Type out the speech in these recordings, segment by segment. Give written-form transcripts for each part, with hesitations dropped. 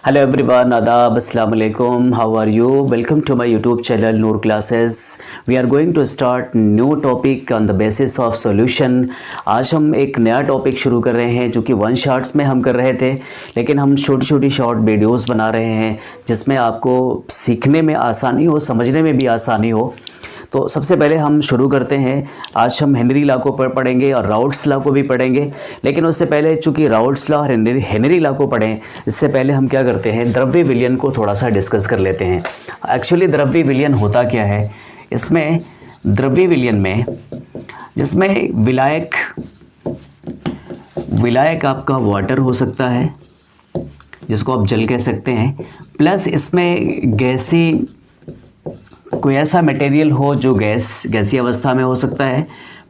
Hello everyone, Adab, Assalamu alaikum, how are you? Welcome to my YouTube channel Noor Classes. We are going to start new topic on the basis of solution. आज हम एक नया topic शुरू कर रहे हैं जो कि वन शॉट्स में हम कर रहे थे, लेकिन हम छोटी छोटी शॉर्ट वीडियोस बना रहे हैं जिसमें आपको सीखने में आसानी हो, समझने में भी आसानी हो। तो सबसे पहले हम शुरू करते हैं। आज हम हेनरी लॉ को पढ़ेंगे और राउट्स लॉ को भी पढ़ेंगे, लेकिन उससे पहले चूँकि राउट्स लॉ और हेनरी लॉ को पढ़ें इससे पहले हम क्या करते हैं, द्रव्य विलयन को थोड़ा सा डिस्कस कर लेते हैं। एक्चुअली द्रव्य विलयन होता क्या है? इसमें द्रव्य विलयन में जिसमें विलायक आपका वाटर हो सकता है जिसको आप जल कह सकते हैं, प्लस इसमें गैसी कोई ऐसा मटेरियल हो जो गैसीय अवस्था में हो सकता है,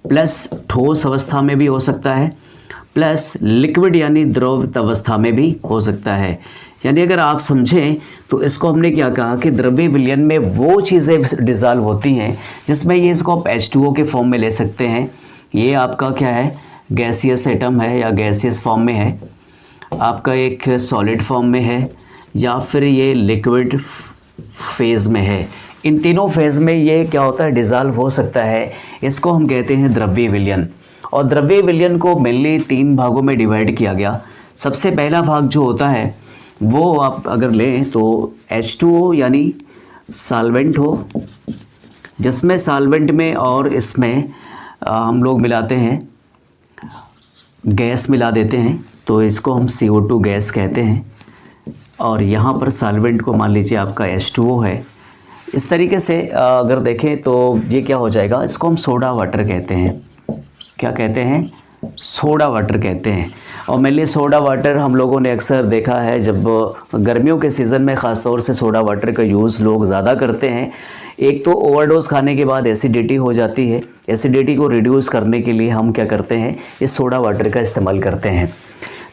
प्लस ठोस अवस्था में भी हो सकता है, प्लस लिक्विड यानी द्रव अवस्था में भी हो सकता है। यानी अगर आप समझें तो इसको हमने क्या कहा कि द्रव्य विलयन में वो चीज़ें डिज़ॉल्व होती हैं जिसमें ये इसको आप H2O के फॉर्म में ले सकते हैं। ये आपका क्या है, गैसियस एटम है या गैसियस फॉर्म में है, आपका एक सॉलिड फॉर्म में है, या फिर ये लिक्विड फेज़ में है। इन तीनों फेज़ में ये क्या होता है, डिज़ॉल्व हो सकता है। इसको हम कहते हैं द्रव्य विलयन। और द्रव्य विलयन को मेनली 3 भागों में डिवाइड किया गया। सबसे पहला भाग जो होता है वो आप अगर लें तो H2O यानी सॉल्वेंट हो, जिसमें सॉल्वेंट में और इसमें हम लोग मिलाते हैं, गैस मिला देते हैं, तो इसको हम CO2 गैस कहते हैं। और यहाँ पर सॉल्वेंट को मान लीजिए आपका H2O है। इस तरीके से अगर देखें तो ये क्या हो जाएगा, इसको हम सोडा वाटर कहते हैं। क्या कहते हैं? सोडा वाटर कहते हैं। और मेनली सोडा वाटर हम लोगों ने अक्सर देखा है, जब गर्मियों के सीज़न में ख़ास तौर से सोडा वाटर का यूज़ लोग ज़्यादा करते हैं। एक तो ओवरडोज खाने के बाद एसिडिटी हो जाती है, एसिडिटी को रिड्यूस करने के लिए हम क्या करते हैं, इस सोडा वाटर का इस्तेमाल करते हैं।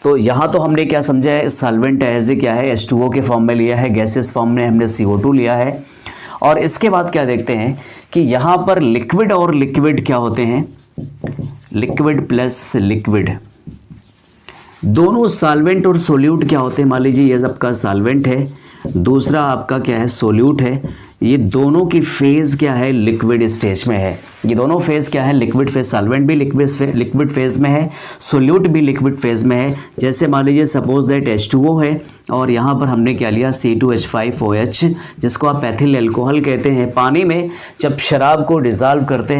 तो यहाँ तो हमने क्या समझा है, सॉल्वेंट एज ए क्या है, H2O के फॉर्म में लिया है, गैसेस फॉर्म में हमने CO2 लिया है। और इसके बाद क्या देखते हैं कि यहाँ पर लिक्विड और लिक्विड क्या होते हैं, लिक्विड प्लस लिक्विड, दोनों सॉल्वेंट और सोल्यूट क्या होते हैं। मान लीजिए ये आपका सॉल्वेंट है, दूसरा आपका क्या है, सोल्यूट है। ये दोनों की फेज़ क्या है, लिक्विड स्टेज में है। ये दोनों फेज़ क्या है, लिक्विड फेज़, सॉल्वेंट भी लिक्विड फेज़ में है, सोल्यूट भी लिक्विड फेज़ में है। जैसे मान लीजिए सपोज दैट H2O है और यहाँ पर हमने क्या लिया, C2H5OH, जिसको आप एथिल अल्कोहल कहते हैं। पानी में जब शराब को डिज़ॉल्व करते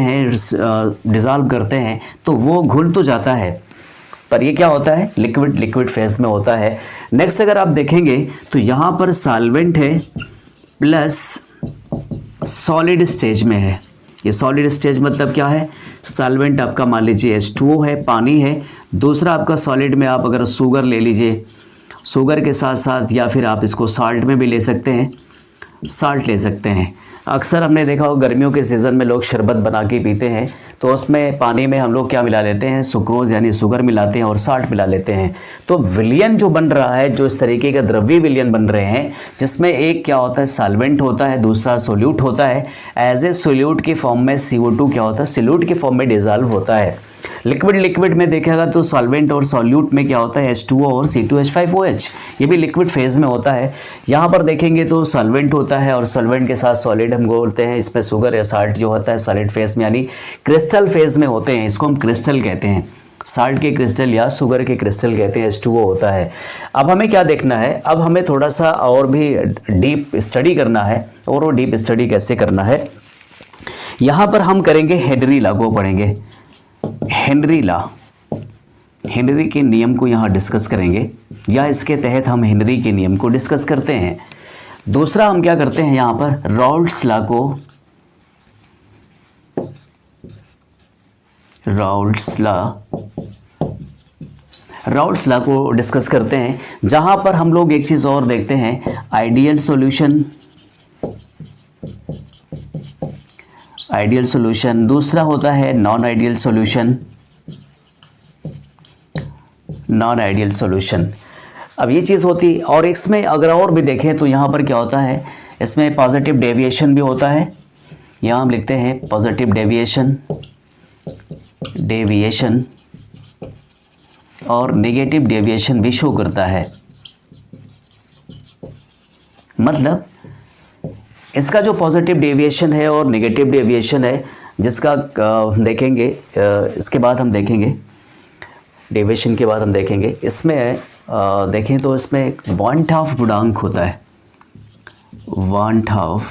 हैं तो वो घुल तो जाता है, पर ये क्या होता है, लिक्विड फेज़ में होता है। नेक्स्ट अगर आप देखेंगे तो यहाँ पर सॉल्वेंट है प्लस सॉलिड स्टेज में है। ये सॉलिड स्टेज मतलब क्या है, सॉल्वेंट आपका मान लीजिए H2O है, पानी है, दूसरा आपका सॉलिड में आप अगर शुगर ले लीजिए, शुगर के साथ साथ या फिर आप इसको साल्ट में भी ले सकते हैं, साल्ट ले सकते हैं। अक्सर हमने देखा हो गर्मियों के सीज़न में लोग शरबत बना के पीते हैं, तो उसमें पानी में हम लोग क्या मिला लेते हैं, सुक्रोज यानी शुगर मिलाते हैं और साल्ट मिला लेते हैं। तो विलयन जो बन रहा है, जो इस तरीके का द्रव्य विलयन बन रहे हैं, जिसमें एक क्या होता है, सॉल्वेंट होता है, दूसरा सोल्यूट होता है। एज ए सोल्यूट के फॉर्म में CO2 क्या होता है, सोल्यूट के फॉर्म में डिज़ॉल्व होता है। लिक्विड में देखेगा तो सॉल्वेंट और सॉल्यूट में क्या होता है, H2O और C2H5OH, ये भी लिक्विड फेज़ में होता है। यहाँ पर देखेंगे तो सॉल्वेंट होता है और सॉल्वेंट के साथ सॉलिड हम बोलते हैं। इसमें शुगर या साल्ट जो होता है सॉलिड फेज़ में यानी क्रिस्टल फेज़ में होते हैं, इसको हम क्रिस्टल कहते हैं। साल्ट के क्रिस्टल या शुगर के क्रिस्टल कहते हैं, H2O होता है। अब हमें क्या देखना है, अब हमें थोड़ा सा और भी डीप स्टडी करना है। और वो डीप स्टडी कैसे करना है, यहाँ पर हम करेंगे हेनरी लॉ को पढ़ेंगे। हेनरी लॉ, हेनरी के नियम को यहाँ डिस्कस करेंगे, या इसके तहत हम हेनरी के नियम को डिस्कस करते हैं। दूसरा हम क्या करते हैं, यहाँ पर राउट्स लॉ को डिस्कस करते हैं, जहाँ पर हम लोग एक चीज़ और देखते हैं, आइडियल सॉल्यूशन, दूसरा होता है नॉन आइडियल सॉल्यूशन। अब ये चीज़ होती, और इसमें अगर और भी देखें तो यहाँ पर क्या होता है, इसमें पॉजिटिव डेविएशन भी होता है। यहाँ हम लिखते हैं पॉजिटिव डेविएशन और नेगेटिव डेविएशन भी शो करता है। मतलब इसका जो पॉजिटिव डेविएशन है और नेगेटिव डेविएशन है, जिसका देखेंगे इसके बाद हम देखेंगे, डेविएशन के बाद हम देखेंगे, इसमें देखें तो इसमें एक 1/2 गुणांक होता है, 1/2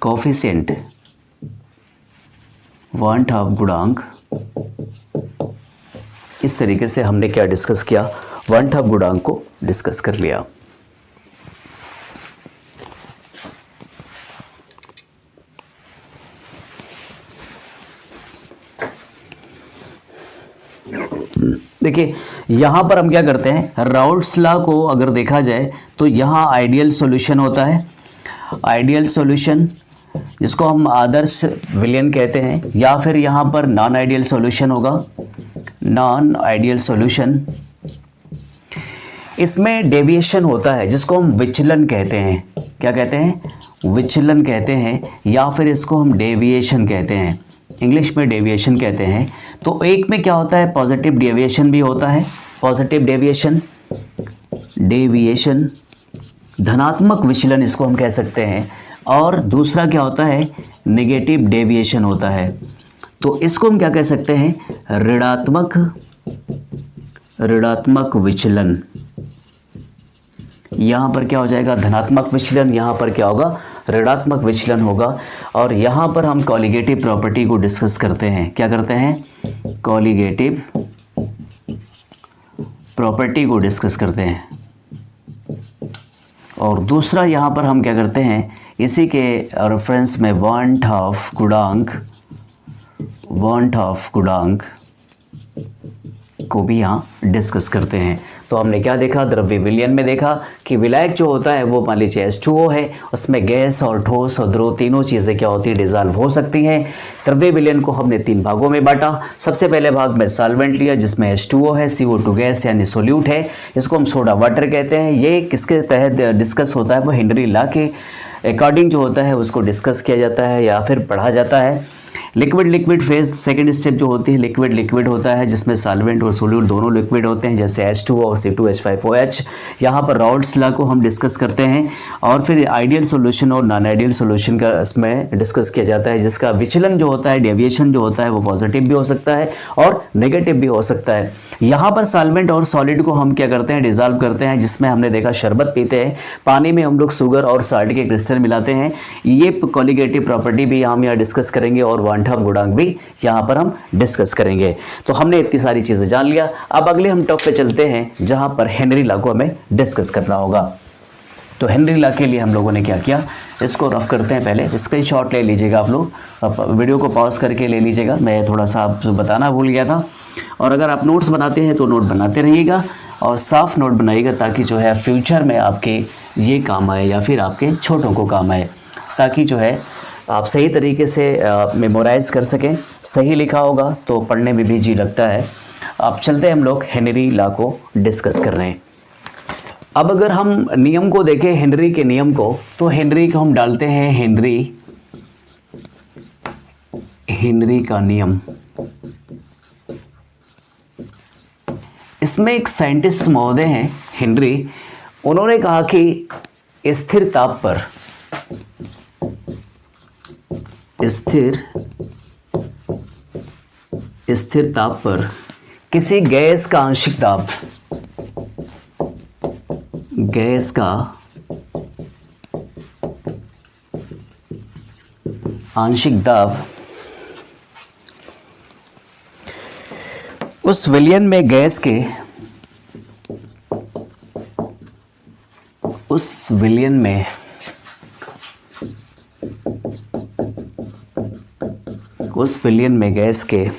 कोफिशिएंट, 1/2 गुणांक। इस तरीके से हमने क्या डिस्कस किया, 1/2 गुणांक को डिस्कस कर लिया। देखिए यहाँ पर हम क्या करते हैं, राउल्ट्स लॉ को अगर देखा जाए तो यहाँ आइडियल सॉल्यूशन होता है, आइडियल सॉल्यूशन जिसको हम आदर्श विलयन कहते हैं, या फिर यहाँ पर नॉन आइडियल सॉल्यूशन होगा, नॉन आइडियल सॉल्यूशन। इसमें डेविएशन होता है जिसको हम विचलन कहते हैं, क्या कहते हैं, विचलन कहते हैं, या फिर इसको हम डेविएशन कहते हैं, इंग्लिश में डेविएशन कहते हैं। तो एक में क्या होता है, पॉजिटिव डेविएशन भी होता है, पॉजिटिव डेविएशन, डेविएशन धनात्मक विचलन इसको हम कह सकते हैं, और दूसरा क्या होता है, नेगेटिव डेविएशन होता है। तो इसको हम क्या कह सकते हैं, ऋणात्मक विचलन। यहाँ पर क्या हो जाएगा, धनात्मक विचलन, यहाँ पर क्या होगा, ऋणात्मक विचलन होगा। और यहाँ पर हम कॉलिगेटिव प्रॉपर्टी को डिस्कस करते हैं, क्या करते हैं, कॉलिगेटिव प्रॉपर्टी को डिस्कस करते हैं। और दूसरा यहाँ पर हम क्या करते हैं, इसी के रेफरेंस में 1/2 गुणांक को भी यहाँ डिस्कस करते हैं। तो हमने क्या देखा, द्रव्य विलयन में देखा कि विलायक जो होता है वो मान लीजिए H2O है, उसमें गैस और ठोस और द्रव तीनों चीज़ें क्या होती है, डिज़ोल्व हो सकती हैं। द्रव्य विलयन को हमने 3 भागों में बांटा। सबसे पहले भाग में सॉल्वेंट लिया जिसमें H2O है, CO2 गैस यानी सोल्यूट है, इसको हम सोडा वाटर कहते हैं। ये किसके तहत डिस्कस होता है, वो हेनरी लॉ के अकॉर्डिंग जो होता है उसको डिस्कस किया जाता है या फिर पढ़ा जाता है। लिक्विड फेज सेकंड स्टेप जो होती है, लिक्विड होता है जिसमें सॉल्वेंट और सोल्यूट दोनों लिक्विड होते हैं, जैसे H2O और C2H5OH। यहाँ पर राउल्ट्स लॉ को हम डिस्कस करते हैं। और फिर आइडियल सॉल्यूशन और नॉन आइडियल सॉल्यूशन का इसमें डिस्कस किया जाता है, जिसका विचलन जो होता है, डेविएशन जो होता है, वो पॉजिटिव भी हो सकता है और नेगेटिव भी हो सकता है। यहाँ पर सॉल्वेंट और सॉलिड को हम क्या करते हैं, डिजॉल्व करते हैं, जिसमें हमने देखा शरबत पीते हैं, पानी में हम लोग शुगर और साल्ट के क्रिस्टल मिलाते हैं। ये कॉलिगेटिव प्रॉपर्टी भी हम यहाँ डिस्कस करेंगे और 1/2 गुणांक भी यहाँ पर हम डिस्कस करेंगे। तो हमने इतनी सारी चीज़ें जान लिया। अब अगले हम टॉप पे चलते हैं जहाँ पर हेनरी लॉ को हमें डिस्कस करना होगा। तो हेनरी लॉ के लिए हम लोगों ने क्या किया, इसको रफ करते हैं। पहले स्क्रीनशॉट ले लीजिएगा आप लोग, वीडियो को पॉज करके ले लीजिएगा, मैं थोड़ा सा आपको बताना भूल गया था। और अगर आप नोट्स बनाते हैं तो नोट बनाते रहिएगा और साफ नोट बनाइएगा, ताकि जो है फ्यूचर में आपके ये काम आए या फिर आपके छोटों को काम आए, ताकि जो है आप सही तरीके से मेमोराइज़ कर सकें। सही लिखा होगा तो पढ़ने में भी जी लगता है। अब चलते हैं हम लोग हेनरी लॉ को डिस्कस कर रहे हैं। अब अगर हम नियम को देखें, हेनरी के नियम को, तो हेनरी को हम डालते हैं हेनरी का नियम। इसमें एक साइंटिस्ट महोदय हैं हेनरी, उन्होंने कहा कि स्थिर ताप पर किसी गैस का आंशिक दाब, उस विलयन में गैस के गैस के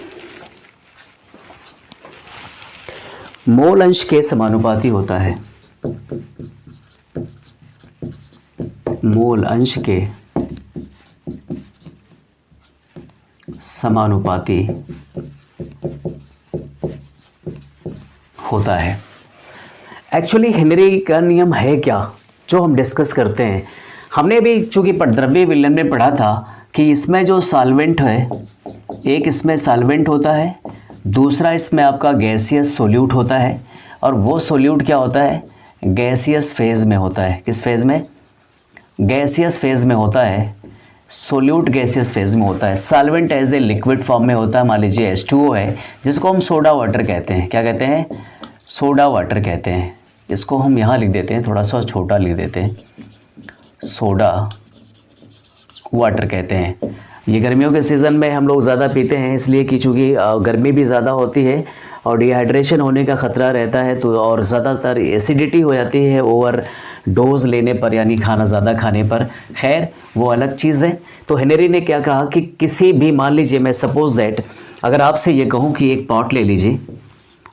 मोल अंश के समानुपाती होता है, मोल अंश के समानुपाती होता है। एक्चुअली हेनरी का नियम है क्या, जो हम डिस्कस करते हैं। हमने भी चूंकि द्रव्य विलयन में पढ़ा था कि इसमें जो सॉल्वेंट है, एक इसमें सॉल्वेंट होता है, दूसरा इसमें आपका गैसियस सोल्यूट होता है, और वो सोल्यूट क्या होता है, गैसियस फेज में होता है। किस फेज में? गैसियस फेज में होता है। सोल्यूट गैसियस फेज में होता है। Solvent as a liquid form में होता है। मान लीजिए H2O है, जिसको हम सोडा वाटर कहते हैं। क्या कहते हैं? सोडा वाटर कहते हैं। इसको हम यहाँ लिख देते हैं, थोड़ा सा छोटा लिख देते हैं, सोडा वाटर कहते हैं। ये गर्मियों के सीज़न में हम लोग ज़्यादा पीते हैं, इसलिए कि चूँकि गर्मी भी ज़्यादा होती है और डिहाइड्रेशन होने का ख़तरा रहता है, तो और ज़्यादातर एसिडिटी हो जाती है ओवर डोज लेने पर, यानी खाना ज़्यादा खाने पर। खैर वो अलग चीज़ है। तो हेनरी ने क्या कहा कि किसी भी, मान लीजिए मैं सपोज़ दैट अगर आपसे ये कहूँ कि एक पॉट ले लीजिए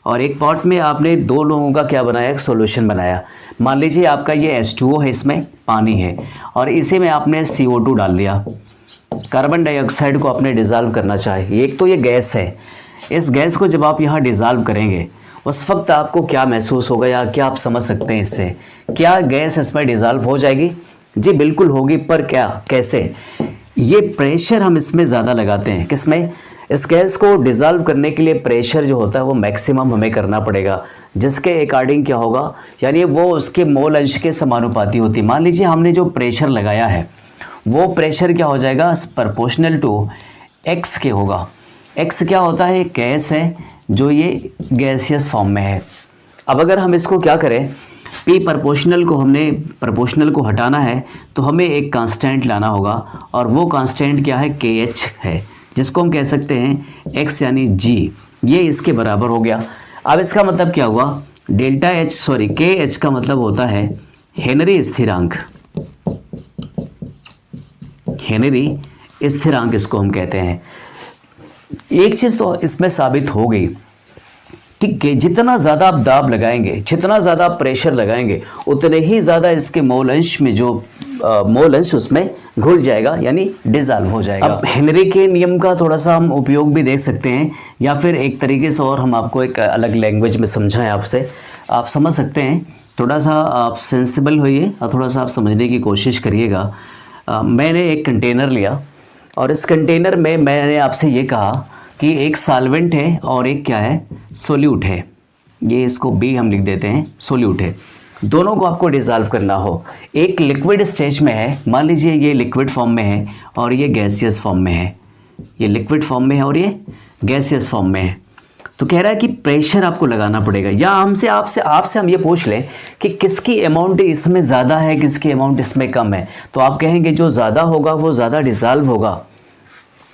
और एक पॉट में आपने 2 लोगों का क्या बनाया, एक सॉल्यूशन बनाया। मान लीजिए आपका ये H2O है, इसमें पानी है और इसी में आपने CO2 डाल दिया, कार्बन डाइऑक्साइड को आपने डिज़ोल्व करना चाहे। एक तो ये गैस है, इस गैस को जब आप यहाँ डिज़ोल्व करेंगे उस वक्त आपको क्या महसूस होगा या क्या आप समझ सकते हैं इससे? क्या गैस इसमें डिज़ोल्व हो जाएगी? जी बिल्कुल होगी, पर क्या, कैसे? ये प्रेशर हम इसमें ज़्यादा लगाते हैं। किसमें? इस गैस को डिज़ोल्व करने के लिए प्रेशर जो होता है वो मैक्सिमम हमें करना पड़ेगा, जिसके अकॉर्डिंग क्या होगा, यानी वो उसके मोल अंश के समानुपाती होती है। मान लीजिए हमने जो प्रेशर लगाया है वो प्रेशर क्या हो जाएगा, प्रोपोर्शनल टू एक्स के होगा। एक्स क्या होता है? गैस है जो ये गैसियस फॉर्म में है। अब अगर हम इसको क्या करें, P प्रोपोर्शनल को हमने प्रोपोर्शनल को हटाना है तो हमें एक कांस्टेंट लाना होगा और वो कांस्टेंट क्या है, KH है, जिसको हम कह सकते हैं X यानी G। ये इसके बराबर हो गया। अब इसका मतलब क्या हुआ, KH का मतलब होता है हेनरी स्थिरांक। हेनरी स्थिरांक इसको हम कहते हैं। एक चीज़ तो इसमें साबित हो गई कि जितना ज़्यादा आप दाब लगाएंगे, जितना ज़्यादा आप प्रेशर लगाएंगे, उतने ही ज़्यादा इसके मोल अंश में जो मोल अंश उसमें घुल जाएगा, यानी डिज़ोल्व हो जाएगा। अब हेनरी के नियम का थोड़ा सा हम उपयोग भी देख सकते हैं, या फिर एक तरीके से और हम आपको एक अलग लैंग्वेज में समझाएं आपसे, आप समझ सकते हैं। थोड़ा सा आप सेंसिबल होइए और थोड़ा सा आप समझने की कोशिश करिएगा। मैंने एक कंटेनर लिया और इस कंटेनर में मैंने आपसे ये कहा कि एक सॉल्वेंट है और एक क्या है, सोल्यूट है। ये इसको B हम लिख देते हैं, सोल्यूट है। दोनों को आपको डिज़ोल्व करना हो। एक लिक्विड स्टेज में है, मान लीजिए ये लिक्विड फॉर्म में है और ये गैसियस फॉर्म में है। ये लिक्विड फॉर्म में है और ये गैसियस फॉर्म में है। तो कह रहा है कि प्रेशर आपको लगाना पड़ेगा, या हमसे आपसे हम ये पूछ लें कि किसकी अमाउंट इसमें ज़्यादा है, किसकी अमाउंट इसमें कम है, तो आप कहेंगे जो ज़्यादा होगा वो ज़्यादा डिज़ोल्व होगा।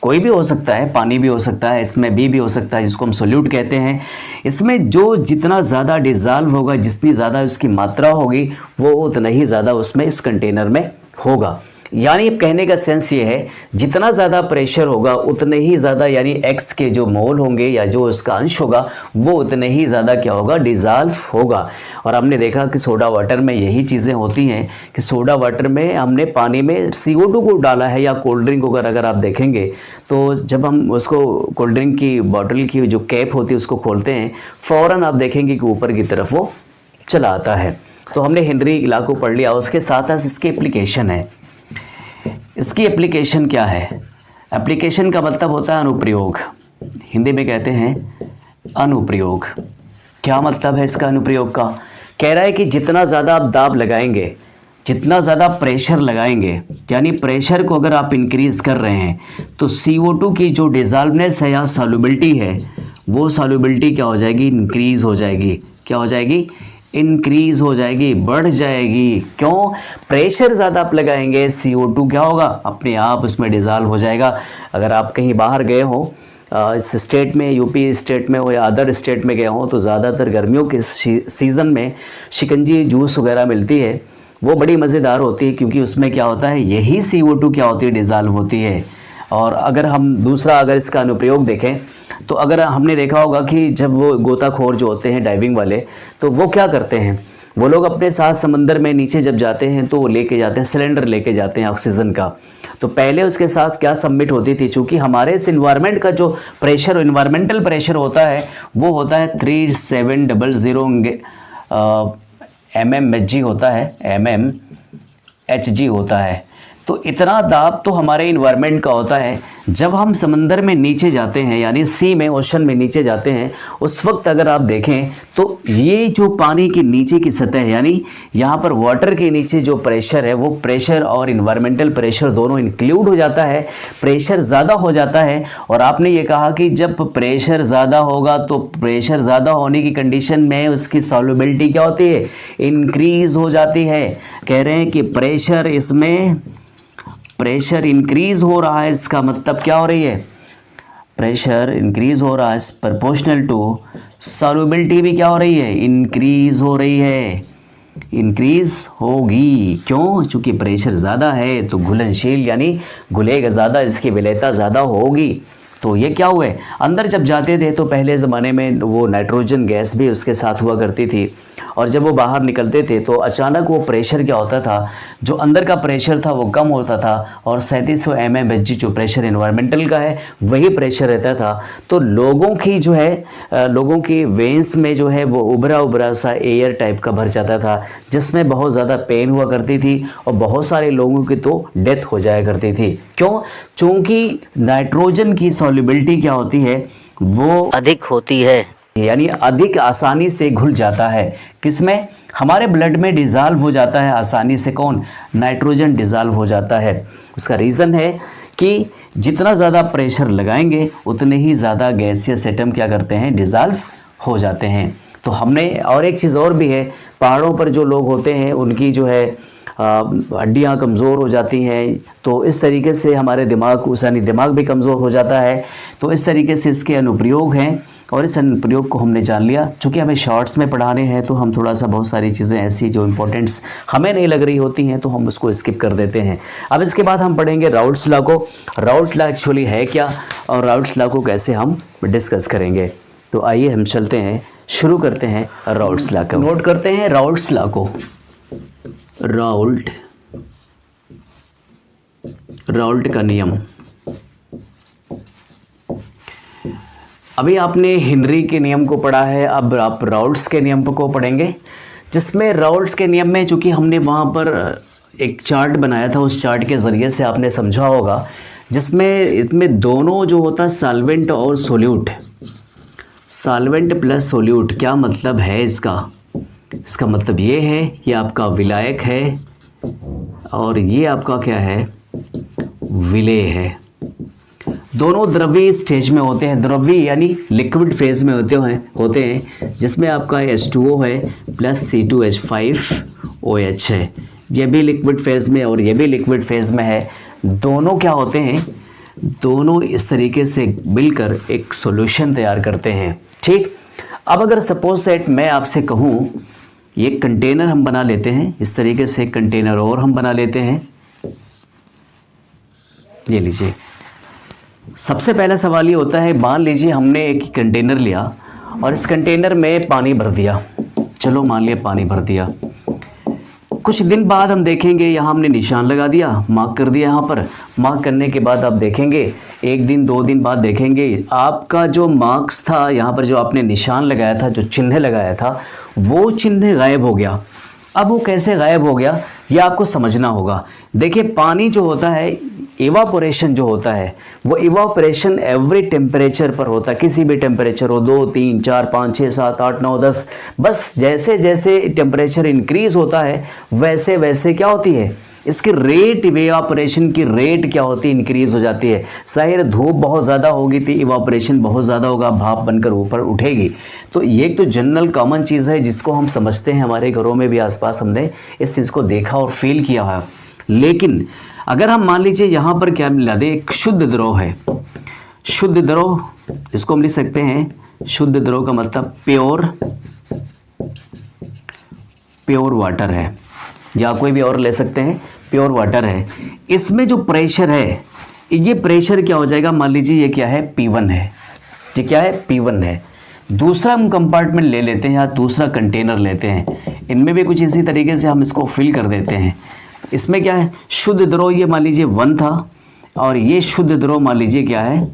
कोई भी हो सकता है, पानी भी हो सकता है, इसमें भी हो सकता है, जिसको हम सोल्यूट कहते हैं। इसमें जो जितना ज़्यादा डिज़ोल्व होगा, जितनी ज़्यादा उसकी मात्रा होगी, वो उतना ही ज़्यादा उसमें इस कंटेनर में होगा। यानी कहने का सेंस ये है, जितना ज़्यादा प्रेशर होगा उतने ही ज़्यादा, यानी X के जो मोल होंगे या जो उसका अंश होगा वो उतने ही ज़्यादा क्या होगा, डिज़ोल्व होगा। और हमने देखा कि सोडा वाटर में यही चीज़ें होती हैं कि सोडा वाटर में हमने पानी में CO2 को डाला है, या कोल्ड ड्रिंक को अगर आप देखेंगे तो जब हम उसको कोल्ड ड्रिंक की बॉटल की जो कैप होती है उसको खोलते हैं, फ़ौरन आप देखेंगे कि ऊपर की तरफ वो चला आता है। तो हमने हेनरी लॉ को पढ़ लिया। उसके साथ साथ इसकी एप्लीकेशन है। इसकी एप्लीकेशन क्या है? एप्लीकेशन का मतलब होता है अनुप्रयोग, हिंदी में कहते हैं अनुप्रयोग। क्या मतलब है इसका अनुप्रयोग का? कह रहा है कि जितना ज़्यादा आप दाब लगाएंगे, जितना ज़्यादा प्रेशर लगाएंगे, यानी प्रेशर को अगर आप इंक्रीज़ कर रहे हैं तो CO2 की जो डिज़ोल्वनेस है या सॉल्युबिलिटी है, वो सॉल्युबिलिटी क्या हो जाएगी, इंक्रीज़ हो जाएगी। क्या हो जाएगी? इंक्रीज़ हो जाएगी, बढ़ जाएगी। क्यों? प्रेशर ज़्यादा आप लगाएंगे, CO2 क्या होगा, अपने आप उसमें डिज़ोल्व हो जाएगा। अगर आप कहीं बाहर गए हो, इस स्टेट में, यूपी स्टेट में हो या अदर स्टेट में गए हो, तो ज़्यादातर गर्मियों के सीज़न में शिकंजी जूस वगैरह मिलती है, वो बड़ी मज़ेदार होती है, क्योंकि उसमें क्या होता है, यही CO2 क्या होती है, डिज़ोल्व होती है। और अगर हम दूसरा अगर इसका अनुप्रयोग देखें तो अगर हमने देखा होगा कि जब वो गोताखोर जो होते हैं, डाइविंग वाले, तो वो क्या करते हैं, वो लोग अपने साथ समंदर में नीचे जब जाते हैं तो वो लेके जाते हैं, सिलेंडर लेके जाते हैं ऑक्सीजन का। तो पहले उसके साथ क्या सबमिट होती थी, चूँकि हमारे इस इन्वायरमेंट का जो प्रेशर, इन्वायरमेंटल प्रेशर होता है, वो होता है 3700 mmHg होता है, mmHg होता है। तो इतना दाब तो हमारे इन्वायरमेंट का होता है। जब हम समंदर में नीचे जाते हैं, यानी सी में, ओशन में नीचे जाते हैं, उस वक्त अगर आप देखें तो ये जो पानी के नीचे की सतह है, यानी यहाँ पर वाटर के नीचे जो प्रेशर है, वो प्रेशर और इन्वायरमेंटल प्रेशर दोनों इंक्लूड हो जाता है। प्रेशर ज़्यादा हो जाता है, और आपने ये कहा कि जब प्रेशर ज़्यादा होगा तो प्रेशर ज़्यादा होने की कंडीशन में उसकी सॉल्युबिलिटी क्या होती है, इंक्रीज़ हो जाती है। कह रहे हैं कि प्रेशर इसमें, प्रेशर इंक्रीज हो रहा है, इसका मतलब क्या हो रही है, प्रेशर इंक्रीज हो रहा है, प्रोपोर्शनल टू सॉल्युबिलिटी भी क्या हो रही है, इंक्रीज हो रही है, इंक्रीज होगी। क्यों? चूंकि प्रेशर ज़्यादा है तो घुलनशील यानी घुलेगा ज़्यादा, इसकी विलेयता ज़्यादा होगी। तो ये क्या हुआ है, अंदर जब जाते थे तो पहले ज़माने में वो नाइट्रोजन गैस भी उसके साथ हुआ करती थी, और जब वो बाहर निकलते थे तो अचानक वो प्रेशर क्या होता था, जो अंदर का प्रेशर था वो कम होता था, और 3700 mmHg जो प्रेशर एनवायरमेंटल का है वही प्रेशर रहता था। तो लोगों की जो है, लोगों की वेंस में जो है वो उभरा उभरा सा एयर टाइप का भर जाता था, जिसमें बहुत ज़्यादा पेन हुआ करती थी, और बहुत सारे लोगों की तो डेथ हो जाया करती थी। क्यों? चूँकि नाइट्रोजन की सॉल्युबिलिटी क्या होती है, वो अधिक होती है, यानी अधिक आसानी से घुल जाता है। किसमें? हमारे ब्लड में डिज़ाल्व हो जाता है आसानी से। कौन? नाइट्रोजन डिज़ाल्व हो जाता है। उसका रीज़न है कि जितना ज़्यादा प्रेशर लगाएंगे उतने ही ज़्यादा गैसियस एटम क्या करते हैं, डिज़ाल्व हो जाते हैं। तो हमने, और एक चीज़ और भी है, पहाड़ों पर जो लोग होते हैं उनकी जो है हड्डियाँ कमज़ोर हो जाती हैं, तो इस तरीके से हमारे दिमाग भी कमज़ोर हो जाता है। तो इस तरीके से इसके अनुप्रयोग हैं, और इस अनुप्रयोग को हमने जान लिया। चूँकि हमें शॉर्ट्स में पढ़ाने हैं तो हम थोड़ा सा बहुत सारी चीज़ें ऐसी जो इम्पोर्टेंट्स हमें नहीं लग रही होती हैं तो हम उसको स्किप कर देते हैं। अब इसके बाद हम पढ़ेंगे राउल्ट्स लॉ को। राउल्ट लॉ एक्चुअली है क्या, और राउल्ट्स लॉ को कैसे हम डिस्कस करेंगे। तो आइए हम चलते हैं, शुरू करते हैं राउल्ट्स लॉ को। नोट करते हैं राउल्ट्स लॉ को। राउल्ट का नियम। अभी आपने हेनरी के नियम को पढ़ा है, अब आप राउल्ट्स के नियम को पढ़ेंगे, जिसमें राउल्ट्स के नियम में चूँकि हमने वहाँ पर एक चार्ट बनाया था, उस चार्ट के ज़रिए से आपने समझा होगा, जिसमें इसमें दोनों जो होता है सॉल्वेंट और सोल्यूट, सॉल्वेंट प्लस सोल्यूट, क्या मतलब है इसका? इसका मतलब ये है, ये आपका विलायक है और ये आपका क्या है, विलेय है। दोनों द्रव्य स्टेज में होते हैं, द्रव्य यानी लिक्विड फेज में होते हैं, जिसमें आपका H2O है प्लस C2H5OH है। ये भी लिक्विड फेज में और ये भी लिक्विड फेज में है। दोनों क्या होते हैं, दोनों इस तरीके से मिलकर एक सॉल्यूशन तैयार करते हैं। ठीक, अब अगर सपोज दैट मैं आपसे कहूँ, ये कंटेनर हम बना लेते हैं, इस तरीके से कंटेनर और हम बना लेते हैं। ये लीजिए, सबसे पहला सवाल ये होता है, मान लीजिए हमने एक कंटेनर लिया और इस कंटेनर में पानी भर दिया। चलो मान लिया पानी भर दिया। कुछ दिन बाद हम देखेंगे, यहाँ हमने निशान लगा दिया, मार्क कर दिया। यहाँ पर मार्क करने के बाद आप देखेंगे, एक दिन 2 दिन बाद देखेंगे, आपका जो मार्क्स था, यहाँ पर जो आपने निशान लगाया था, जो चिन्ह लगाया था, वो चिन्ह गायब हो गया। अब वो कैसे गायब हो गया, ये आपको समझना होगा। देखिए, पानी जो होता है, इवापोरेशन जो होता है, वो इवापोरेशन एवरी टेम्परेचर पर होता है, किसी भी टेम्परेचर हो, 2, 3, 4, 5, 6, 7, 8, 9, 10। बस जैसे जैसे टेम्परेचर इंक्रीज होता है वैसे वैसे क्या होती है, इसकी रेट, इवापोरेशन की रेट क्या होती है, इंक्रीज हो जाती है। जाहिर धूप बहुत ज़्यादा होगी तो इवापोरेशन बहुत ज़्यादा होगा, भाप बनकर ऊपर उठेगी। तो ये तो जनरल कॉमन चीज़ है जिसको हम समझते हैं, हमारे घरों में भी आसपास हमने इस चीज़ को देखा और फील किया है। लेकिन अगर हम मान लीजिए यहाँ पर क्या मिला दे, एक शुद्ध द्रव है, शुद्ध द्रव, इसको हम लिख सकते हैं शुद्ध द्रव का मतलब प्योर वाटर है, या कोई भी और ले सकते हैं, प्योर वाटर है। इसमें जो प्रेशर है, ये प्रेशर क्या हो जाएगा, मान लीजिए ये क्या है, P1 है। ये क्या है, P1 है। दूसरा हम कंपार्टमेंट ले लेते हैं या दूसरा कंटेनर लेते हैं, इनमें भी कुछ इसी तरीके से हम इसको फिल कर देते हैं। इसमें क्या है, शुद्ध द्रव ये मान लीजिए 1 था, और ये शुद्ध द्रव मान लीजिए क्या है,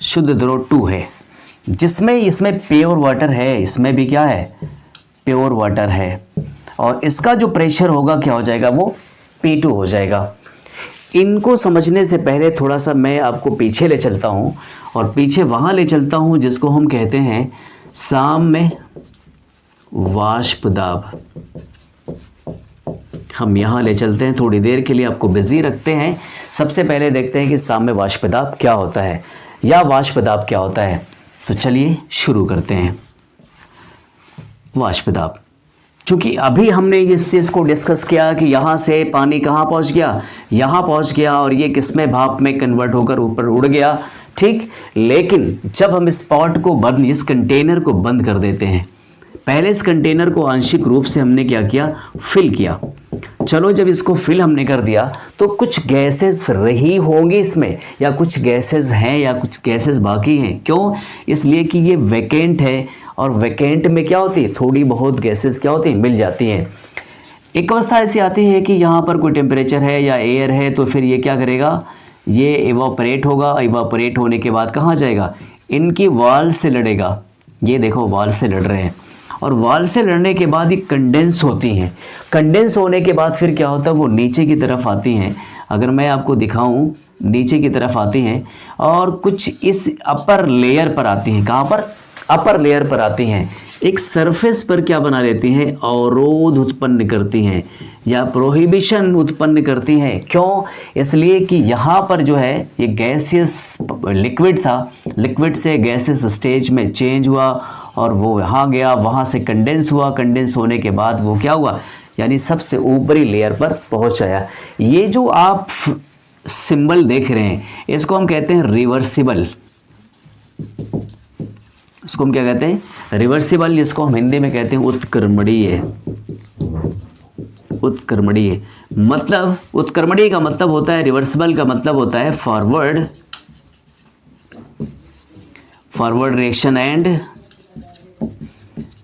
शुद्ध द्रव 2 है, जिसमें इसमें प्योर वाटर है, इसमें भी क्या है, प्योर वाटर है। और इसका जो प्रेशर होगा क्या हो जाएगा, वो P2 हो जाएगा। इनको समझने से पहले थोड़ा सा मैं आपको पीछे ले चलता हूँ, और पीछे वहाँ ले चलता हूँ जिसको हम कहते हैं साम्य वाष्प दाब। हम यहाँ ले चलते हैं, थोड़ी देर के लिए आपको बिजी रखते हैं। सबसे पहले देखते हैं कि साम्य वाष्प दाब क्या होता है या वाष्प दाब क्या होता है। तो चलिए शुरू करते हैं। वाष्प दाब, चूँकि अभी हमने इस चीज़ को डिस्कस किया कि यहाँ से पानी कहाँ पहुँच गया, यहाँ पहुँच गया, और ये किसमें भाप में कन्वर्ट होकर ऊपर उड़ गया, ठीक। लेकिन जब हम इस पॉट को बंद, इस कंटेनर को बंद कर देते हैं, पहले इस कंटेनर को आंशिक रूप से हमने क्या किया, फिल किया। चलो जब इसको फिल हमने कर दिया तो कुछ गैसेस रही होंगी इसमें, या कुछ गैसेस हैं या कुछ गैसेस बाकी हैं। क्यों? इसलिए कि ये वैकेंट है, और वैकेंट में क्या होती है, थोड़ी बहुत गैसेस क्या होती हैं, मिल जाती हैं। एक अवस्था ऐसी आती है कि यहाँ पर कोई टेम्परेचर है या एयर है, तो फिर ये क्या करेगा, ये इवापोरेट होगा। इवापोरेट होने के बाद कहाँ जाएगा, इनकी वॉल से लड़ेगा। ये देखो वॉल से लड़ रहे हैं, और वॉल से लड़ने के बाद ये कंडेंस होती हैं। कंडेंस होने के बाद फिर क्या होता है, वो नीचे की तरफ आती हैं। अगर मैं आपको दिखाऊं, नीचे की तरफ आती हैं और कुछ इस अपर लेयर पर आती हैं। कहाँ पर, अपर लेयर पर आती हैं। एक सरफेस पर क्या बना लेती हैं, अवरोध उत्पन्न करती हैं या प्रोहिबिशन उत्पन्न करती हैं। क्यों? इसलिए कि यहाँ पर जो है ये गैसियस लिक्विड था, लिक्विड से गैसियस स्टेज में चेंज हुआ, और वो यहाँ गया, वहाँ से कंडेंस हुआ। कंडेंस होने के बाद वो क्या हुआ, यानी सबसे ऊपरी लेयर पर पहुँच आया। ये जो आप सिंबल देख रहे हैं, इसको हम कहते हैं रिवर्सिबल। इसको हम क्या कहते हैं, रिवर्सिबल, जिसको हम हिंदी में कहते हैं उत्क्रमणीय। उत्क्रमणीय मतलब, उत्क्रमणीय का मतलब होता है, रिवर्सिबल का मतलब होता है forward, forward reaction and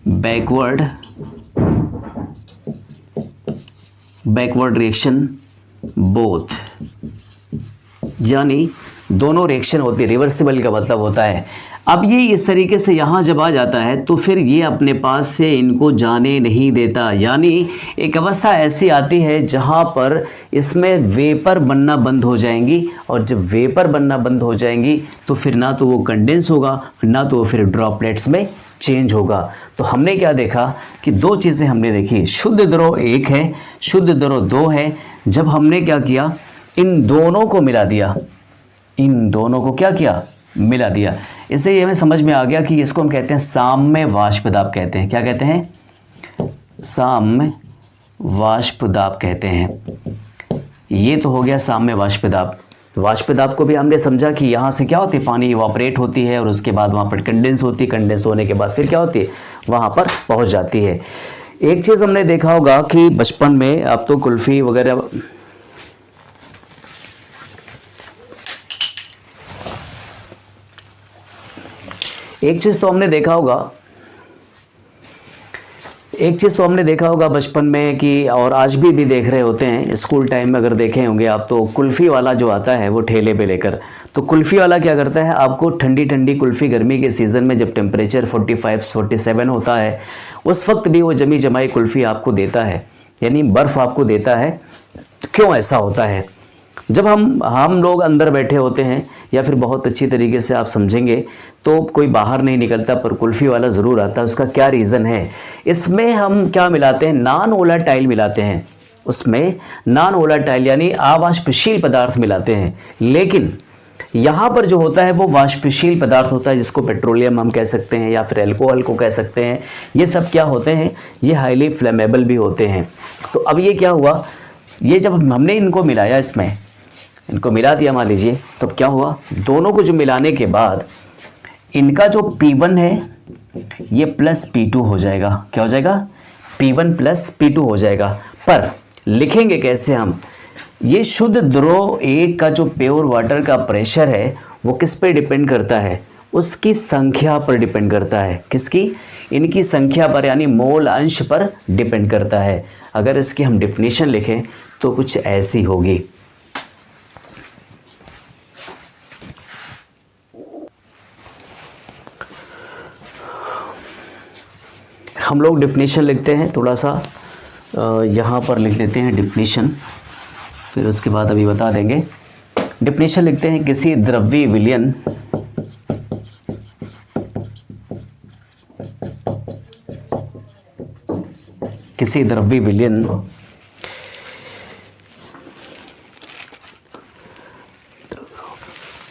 backward reaction both, यानी दोनों रिएक्शन होती है। रिवर्सिबल का मतलब होता है, अब ये इस तरीके से यहाँ जब आ जाता है तो फिर ये अपने पास से इनको जाने नहीं देता। यानी एक अवस्था ऐसी आती है जहाँ पर इसमें वेपर बनना बंद हो जाएंगी, और जब वेपर बनना बंद हो जाएंगी तो फिर ना तो वो कंडेंस होगा, ना तो फिर ड्रॉपलेट्स में चेंज होगा। तो हमने क्या देखा कि दो चीज़ें हमने देखी, शुद्ध द्रव एक है, शुद्ध द्रव दो है। जब हमने क्या किया, इन दोनों को मिला दिया, इन दोनों को क्या किया, मिला दिया। इससे ये हमें समझ में आ गया कि इसको हम कहते हैं साम्य वाष्प दाब कहते हैं। क्या कहते हैं, साम्य वाष्प दाब कहते हैं। ये तो हो गया साम्य वाष्प दाब। वाष्प दाब को भी हमने समझा कि यहाँ से क्या होती है, पानी इवापोरेट होती है, और उसके बाद वहाँ पर कंडेंस होती है। कंडेंस होने के बाद फिर क्या होती है, वहाँ पर पहुँच जाती है। एक चीज़ हमने देखा होगा कि बचपन में, अब तो कुल्फ़ी वगैरह, एक चीज़ तो हमने देखा होगा बचपन में कि, और आज भी देख रहे होते हैं, स्कूल टाइम में अगर देखे होंगे आप, तो कुल्फ़ी वाला जो आता है वो ठेले पे लेकर, तो कुल्फ़ी वाला क्या करता है, आपको ठंडी ठंडी कुल्फ़ी गर्मी के सीज़न में जब टेम्परेचर 45-47 होता है, उस वक्त भी वो जमी जमाई कुल्फ़ी आपको देता है, यानी बर्फ़ आपको देता है। क्यों ऐसा होता है? जब हम लोग अंदर बैठे होते हैं, या फिर बहुत अच्छी तरीके से आप समझेंगे तो कोई बाहर नहीं निकलता, पर कुल्फ़ी वाला ज़रूर आता है। उसका क्या रीज़न है? इसमें हम क्या मिलाते हैं, नॉन वोलेटाइल मिलाते हैं। उसमें नॉन वोलेटाइल यानी अवाष्पशील पदार्थ मिलाते हैं। लेकिन यहाँ पर जो होता है वो वाष्पशील पदार्थ होता है, जिसको पेट्रोलियम हम कह सकते हैं, या फिर अल्कोहल को कह सकते हैं। ये सब क्या होते हैं, ये हाईली फ्लेमेबल भी होते हैं। तो अब ये क्या हुआ, ये जब हमने इनको मिलाया, इसमें इनको मिला दिया मान लीजिए, तो क्या हुआ, दोनों को जो मिलाने के बाद इनका जो P1 है ये प्लस P2 हो जाएगा। क्या हो जाएगा, P1 प्लस P2 हो जाएगा। पर लिखेंगे कैसे हम, ये शुद्ध द्रव एक का जो प्योर वाटर का प्रेशर है वो किस पे डिपेंड करता है, उसकी संख्या पर डिपेंड करता है। किसकी, इनकी संख्या पर, यानी मोल अंश पर डिपेंड करता है। अगर इसकी हम डिफिनीशन लिखें तो कुछ ऐसी होगी, हम लोग डिफिनीशन लिखते हैं, थोड़ा सा यहाँ पर लिख देते हैं डिफिनीशन। फिर उसके बाद अभी बता देंगे। डिफिनेशन लिखते हैं, किसी द्रव्य विलयन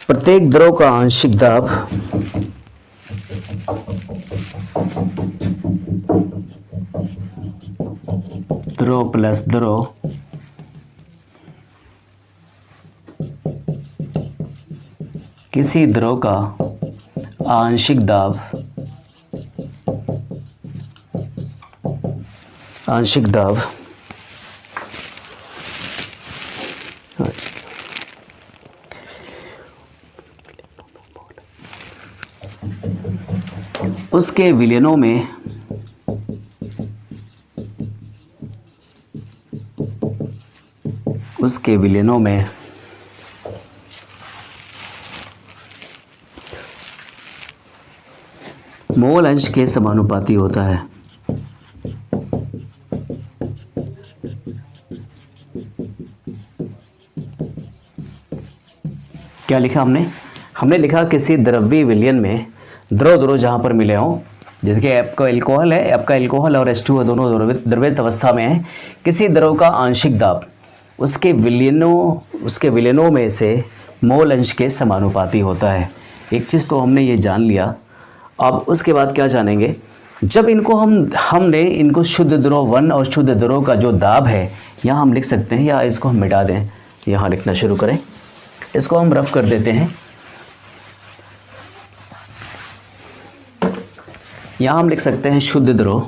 प्रत्येक द्रव का आंशिक दाब द्रव प्लस द्रव किसी द्रव का आंशिक दाब उसके विलयनों में मोल अंश के समानुपाती होता है। क्या लिखा हमने लिखा किसी द्रव्य विलयन में द्रव जहां पर मिले हों, जैसे कि आपका एल्कोहल और H2O दोनों द्रवित अवस्था में है, किसी द्रव का आंशिक दाब उसके विलयनों में से मोल अंश के समानुपाती होता है। एक चीज़ तो हमने ये जान लिया। अब उसके बाद क्या जानेंगे, जब इनको हमने इनको शुद्ध द्रव 1 और शुद्ध द्रव का जो दाब है यहाँ हम लिख सकते हैं, या इसको हम मिटा दें, यहाँ लिखना शुरू करें, इसको हम रफ कर देते हैं। यहाँ हम लिख सकते हैं शुद्ध द्रव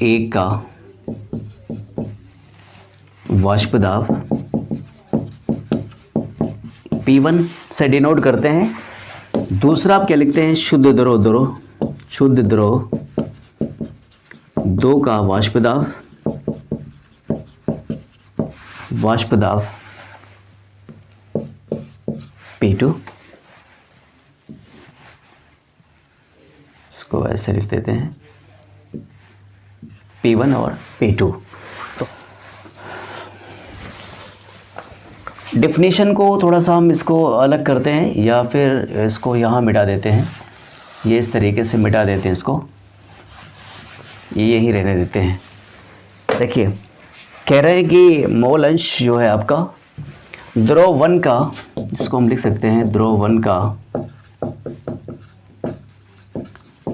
एक का वाष्प दाब P1 से डिनोट करते हैं। दूसरा आप क्या लिखते हैं, शुद्ध द्रव 2 का वाष्प दाब P2, इसको ऐसे लिख देते हैं P1 और P2। तो डिफिनीशन को थोड़ा सा हम इसको अलग करते हैं, या फिर इसको यहाँ मिटा देते हैं, ये इस तरीके से मिटा देते हैं, इसको ये यहीं रहने देते हैं। देखिए कह रहे हैं कि मोल अंश जो है आपका द्रव 1 का, इसको हम लिख सकते हैं द्रव 1 का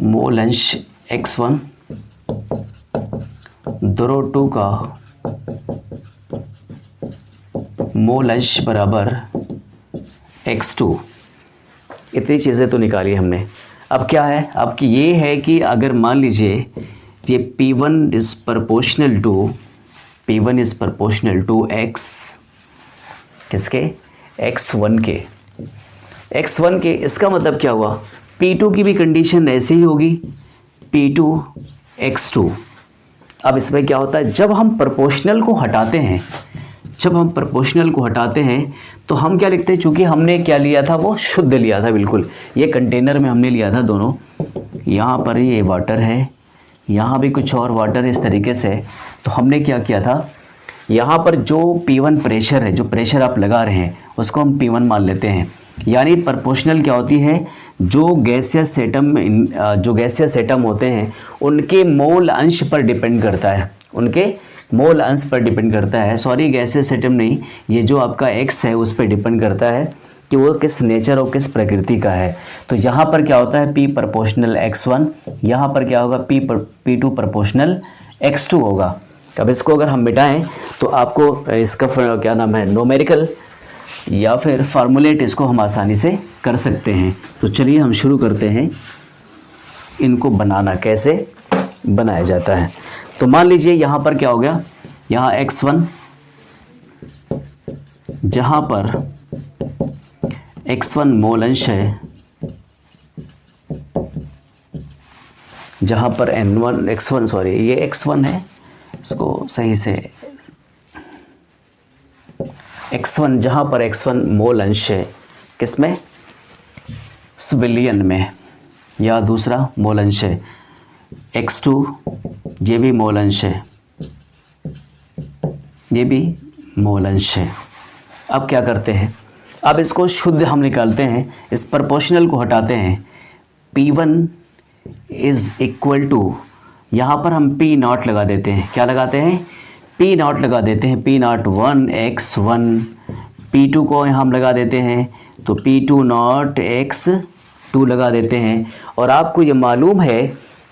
मोल अंश x1, द्रव 2 का मोल अंश बराबर x2। इतनी चीज़ें तो निकाली हमने। अब क्या है, आपकी ये है कि अगर मान लीजिए ये P1 is proportional to x, किसके, x1 के, इसका मतलब क्या हुआ, P2 की भी कंडीशन ऐसे ही होगी, P2 x2। अब इसमें क्या होता है, जब हम प्रपोर्शनल को हटाते हैं तो हम क्या लिखते हैं, चूंकि हमने क्या लिया था, वो शुद्ध लिया था, बिल्कुल ये कंटेनर में हमने लिया था दोनों। यहाँ पर ये वाटर है, यहाँ भी कुछ और वाटर इस तरीके से। तो हमने क्या किया था, यहाँ पर जो P1 प्रेशर है, जो प्रेशर आप लगा रहे हैं उसको हम P1 मान लेते हैं। यानी प्रपोर्शनल क्या होती है, जो गैसियस एटम होते हैं उनके मोल अंश पर डिपेंड करता है, सॉरी गैसियस एटम नहीं, ये जो आपका X है उस पर डिपेंड करता है कि वो किस नेचर और किस प्रकृति का है। तो यहाँ पर क्या होता है, P प्रपोर्शनल x1, यहाँ पर क्या होगा, P2 प्रपोर्शनल x2 होगा। अब इसको अगर हम मिटाएं तो आपको इसका क्या नाम है, न्यूमेरिकल या फिर फार्मूलेट इसको हम आसानी से कर सकते हैं। तो चलिए हम शुरू करते हैं इनको बनाना, कैसे बनाया जाता है। तो मान लीजिए यहाँ पर क्या हो गया, यहाँ x1, जहाँ पर x1 मोल अंश है, जहाँ पर ये x1 है, इसको सही से x1, जहाँ पर x1 मोल अंश है, किसमें, विलयन में, या दूसरा मोल अंश है x2 ये भी मोल अंश है, ये भी मोल अंश है। अब क्या करते हैं, अब इसको शुद्ध हम निकालते हैं, इस प्रोपोर्शनल को हटाते हैं। P1 इज़ इक्वल टू, यहाँ पर हम P नॉट लगा देते हैं। क्या लगाते हैं? P नॉट लगा देते हैं। P नॉट 1x1, P2 को हम लगा देते हैं तो P2 नॉट x2 लगा देते हैं। और आपको ये मालूम है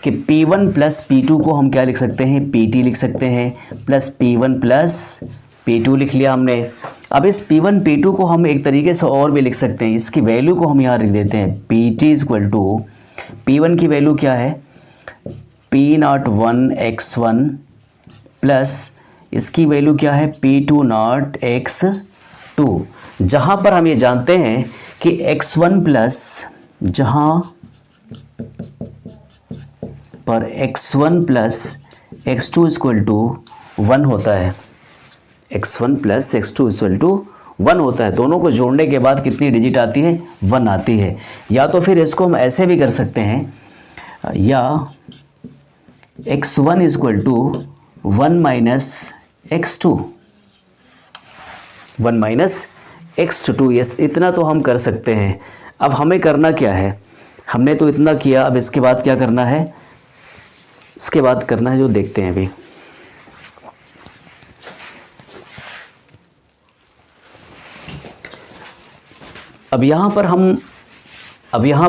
कि P1 प्लस P2 को हम क्या लिख सकते हैं? PT लिख सकते हैं, प्लस P1 प्लस P2 लिख लिया हमने। अब इस P1 P2 को हम एक तरीके से और भी लिख सकते हैं, इसकी वैल्यू को हम यहाँ लिख देते हैं। PT इक्वल टू P1 की वैल्यू क्या है? P नॉट 1x1 प्लस इसकी वैल्यू क्या है? P2 not x2। जहाँ पर हम ये जानते हैं कि x1 प्लस, जहाँ पर x1 plus x2 equal to 1 होता है, x1 plus x2 equal to 1 होता है। दोनों को जोड़ने के बाद कितनी डिजिट आती है? 1 आती है। या तो फिर इसको हम ऐसे भी कर सकते हैं, या x1 equal to 1 minus x2, 1 minus x2। ये इतना तो हम कर सकते हैं। अब हमें करना क्या है? हमने तो इतना किया, अब इसके बाद क्या करना है? इसके बाद करना है जो देखते हैं अभी। अब यहाँ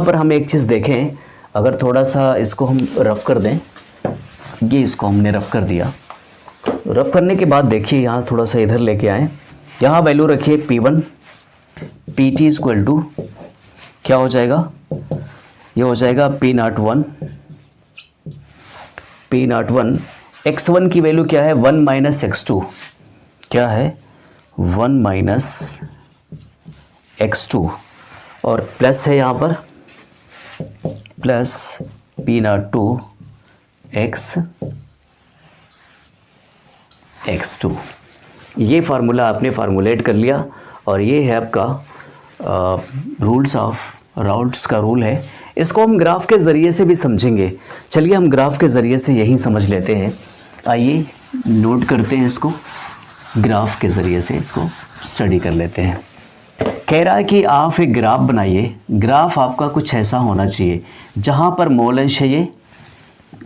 पर हम एक चीज़ देखें, अगर थोड़ा सा इसको हम रफ़ कर दें, ये इसको हमने रफ़ कर दिया। रफ़ करने के बाद देखिए यहाँ थोड़ा सा इधर लेके आए, यहाँ वैल्यू रखिए P1, PT इक्वल टू क्या हो जाएगा? ये हो जाएगा P not 1, P not 1। x1 की वैल्यू क्या है? 1 माइनस x2, क्या है? 1 माइनस x2, और प्लस है यहाँ पर, प्लस P नॉट 2 x2। ये फार्मूला आपने फार्मूलेट कर लिया, और ये है आपका राउल्ट्स का रूल है। इसको हम ग्राफ के ज़रिए से भी समझेंगे। चलिए हम ग्राफ के ज़रिए से यही समझ लेते हैं। आइए नोट करते हैं इसको, ग्राफ के ज़रिए से इसको स्टडी कर लेते हैं। कह रहा है कि आप एक ग्राफ बनाइए। ग्राफ आपका कुछ ऐसा होना चाहिए जहाँ पर मोल अंश है, ये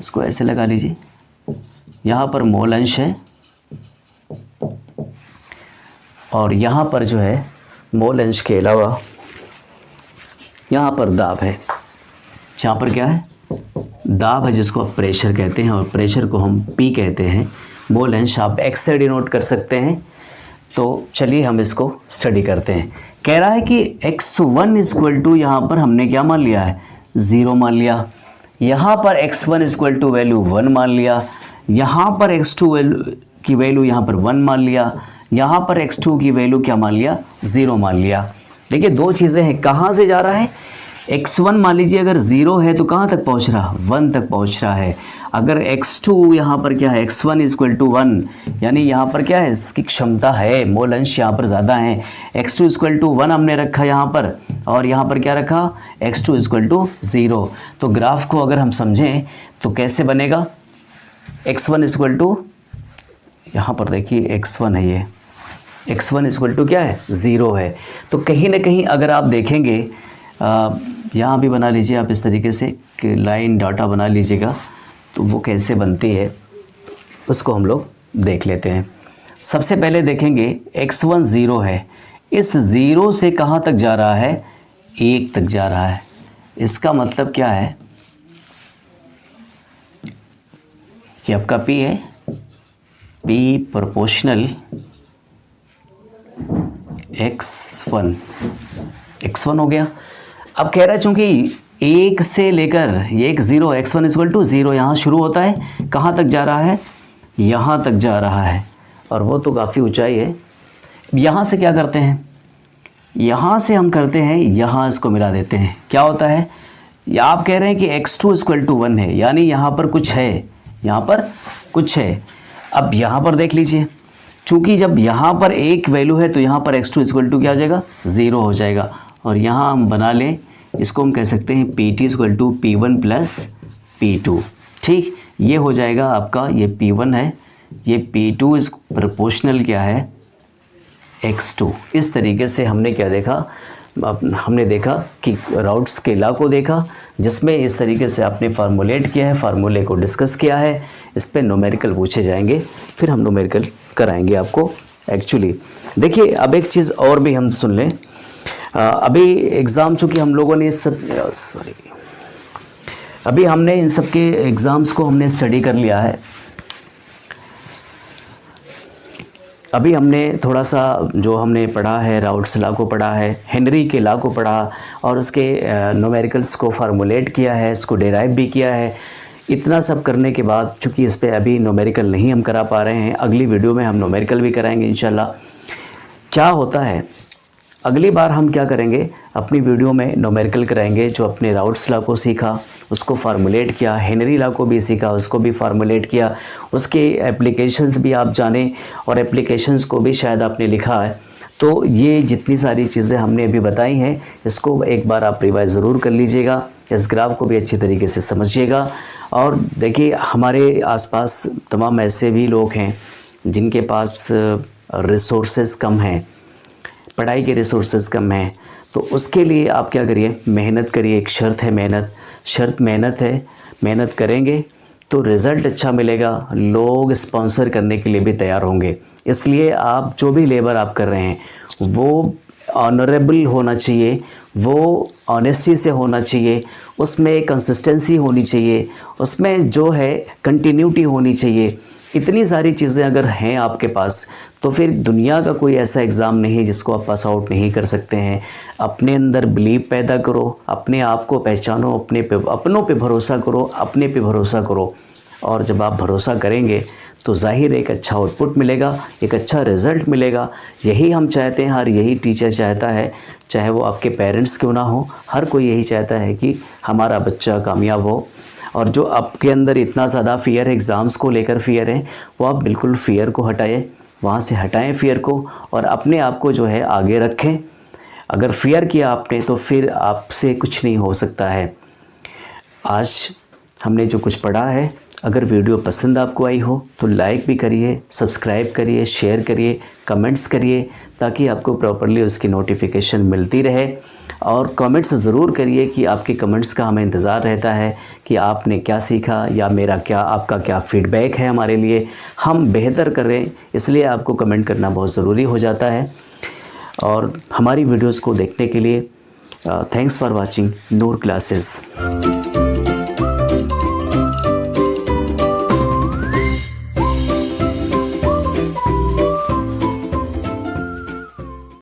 इसको ऐसे लगा लीजिए, यहाँ पर मोल अंश है, और यहाँ पर जो है मोल अंश के अलावा यहाँ पर दाब है। यहाँ पर क्या है? दाब है, जिसको आप प्रेशर कहते हैं, और प्रेशर को हम P कहते हैं। मोल अंश आप x से डिनोट कर सकते हैं। तो चलिए हम इसको स्टडी करते हैं। कह रहा है कि x1 इक्वल टू, यहाँ पर हमने क्या मान लिया है? 0 मान लिया। यहाँ पर x1 इक्वल टू वैल्यू 1 मान लिया। यहाँ पर x2 की वैल्यू यहाँ पर 1 मान लिया। यहाँ पर x2 की वैल्यू क्या मान लिया? 0 मान लिया। देखिए दो चीज़ें हैं, कहाँ से जा रहा है? x1 मान लीजिए अगर 0 है तो कहाँ तक पहुँच रहा? 1 तक पहुँच रहा है। अगर x2 यहाँ पर क्या है? x1 इक्वल टू 1, यानी यहाँ पर क्या है? इसकी क्षमता है, मोल अंश यहाँ पर ज़्यादा है। x2 इक्वल टू 1 हमने रखा यहाँ पर, और यहाँ पर क्या रखा? x2 equal to 0। तो ग्राफ को अगर हम समझें तो कैसे बनेगा? x1 इक्वल टू, यहाँ पर देखिए x1 है, ये x1 इक्वल टू क्या है? 0 है। तो कहीं ना कहीं अगर आप देखेंगे, यहाँ भी बना लीजिए आप इस तरीके से कि लाइन डाटा बना लीजिएगा, तो वो कैसे बनती है उसको हम लोग देख लेते हैं। सबसे पहले देखेंगे x1 0 है, इस 0 से कहाँ तक जा रहा है? 1 तक जा रहा है। इसका मतलब क्या है कि आपका P है, P प्रोपोर्शनल x1 हो गया। अब कह रहा है चूंकि 1 से लेकर ये 0, x1 इक्वल टू 0 यहाँ शुरू होता है, कहाँ तक जा रहा है? यहाँ तक जा रहा है, और वो तो काफ़ी ऊंचाई है। यहाँ से क्या करते हैं? यहाँ से हम करते हैं, यहाँ इसको मिला देते हैं। क्या होता है? या आप कह रहे हैं कि x2 इक्वल टू 1 है, यानी यहाँ पर कुछ है, यहाँ पर कुछ है। अब यहाँ पर देख लीजिए, चूँकि जब यहाँ पर एक वैल्यू है तो यहाँ पर x2 इक्वल टू क्या हो जाएगा? 0 हो जाएगा। और यहाँ हम बना लें, इसको हम कह सकते हैं PT equal to P1 plus P2। ठीक, ये हो जाएगा आपका, ये P1 है, ये P2 इस प्रोपोर्शनल क्या है x2। इस तरीके से हमने क्या देखा, हमने देखा कि राउट्स के लॉ को देखा, जिसमें इस तरीके से आपने फार्मूलेट किया है, फार्मूले को डिस्कस किया है, इस पे न्यूमेरिकल पूछे जाएंगे, फिर हम न्यूमेरिकल कराएंगे आपको एक्चुअली। देखिए अब एक चीज़ और भी हम सुन लें, अभी एग्ज़ाम चूँकि हम लोगों ने अभी हमने इन सब के एग्ज़ाम्स को हमने स्टडी कर लिया है। अभी हमने थोड़ा सा जो हमने पढ़ा है, राउट्स लॉ को पढ़ा है, हेनरी के लॉ को पढ़ा और उसके न्यूमेरिकल्स को फार्मूलेट किया है, इसको डेराइव भी किया है। इतना सब करने के बाद चूँकि इस पे अभी न्यूमेरिकल नहीं हम करा पा रहे हैं, अगली वीडियो में हम न्यूमेरिकल भी कराएंगे इंशाल्लाह। क्या होता है, अगली बार हम क्या करेंगे, अपनी वीडियो में न्यूमेरिकल कराएंगे, जो अपने राउट्स लॉ को सीखा उसको फार्मूलेट किया, हेनरी लॉ को भी सीखा उसको भी फार्मूलेट किया, उसके एप्लीकेशंस भी आप जाने और एप्लीकेशंस को भी शायद आपने लिखा है। तो ये जितनी सारी चीज़ें हमने अभी बताई हैं, इसको एक बार आप रिवाइज ज़रूर कर लीजिएगा, इस ग्राफ को भी अच्छी तरीके से समझिएगा। और देखिए हमारे आसपास तमाम ऐसे भी लोग हैं जिनके पास रिसोर्सेज कम हैं, पढ़ाई के रिसोर्सेज कम हैं, तो उसके लिए आप क्या करिए, मेहनत करिए। एक शर्त है मेहनत है, मेहनत करेंगे तो रिज़ल्ट अच्छा मिलेगा, लोग स्पॉन्सर करने के लिए भी तैयार होंगे। इसलिए आप जो भी लेबर आप कर रहे हैं वो ऑनरेबल होना चाहिए, वो ऑनेस्टी से होना चाहिए, उसमें कंसिस्टेंसी होनी चाहिए, उसमें जो है कंटिन्यूटी होनी चाहिए। इतनी सारी चीज़ें अगर हैं आपके पास तो फिर दुनिया का कोई ऐसा एग्ज़ाम नहीं है जिसको आप पास आउट नहीं कर सकते हैं। अपने अंदर बिलीव पैदा करो, अपने आप को पहचानो, अपनों पे भरोसा करो, अपने पे भरोसा करो। और जब आप भरोसा करेंगे तो ज़ाहिर एक अच्छा आउटपुट मिलेगा, एक अच्छा रिज़ल्ट मिलेगा। यही हम चाहते हैं, हर यही टीचर चाहता है, चाहे वो आपके पेरेंट्स क्यों ना हो, हर कोई यही चाहता है कि हमारा बच्चा कामयाब हो। और जो आपके अंदर इतना ज़्यादा फ़ियर है, एग्ज़ाम्स को लेकर फ़ियर है, वो आप बिल्कुल फ़ियर को हटाएं, वहाँ से हटाएं फ़ियर को और अपने आप को जो है आगे रखें। अगर फ़ियर किया आपने तो फिर आपसे कुछ नहीं हो सकता है। आज हमने जो कुछ पढ़ा है, अगर वीडियो पसंद आपको आई हो तो लाइक भी करिए, सब्सक्राइब करिए, शेयर करिए, कमेंट्स करिए, ताकि आपको प्रॉपरली उसकी नोटिफिकेशन मिलती रहे। और कमेंट्स ज़रूर करिए कि आपके कमेंट्स का हमें इंतज़ार रहता है कि आपने क्या सीखा या आपका क्या फ़ीडबैक है हमारे लिए, हम बेहतर करें, इसलिए आपको कमेंट करना बहुत ज़रूरी हो जाता है। और हमारी वीडियोज़ को देखने के लिए thanks for watching Noor classes.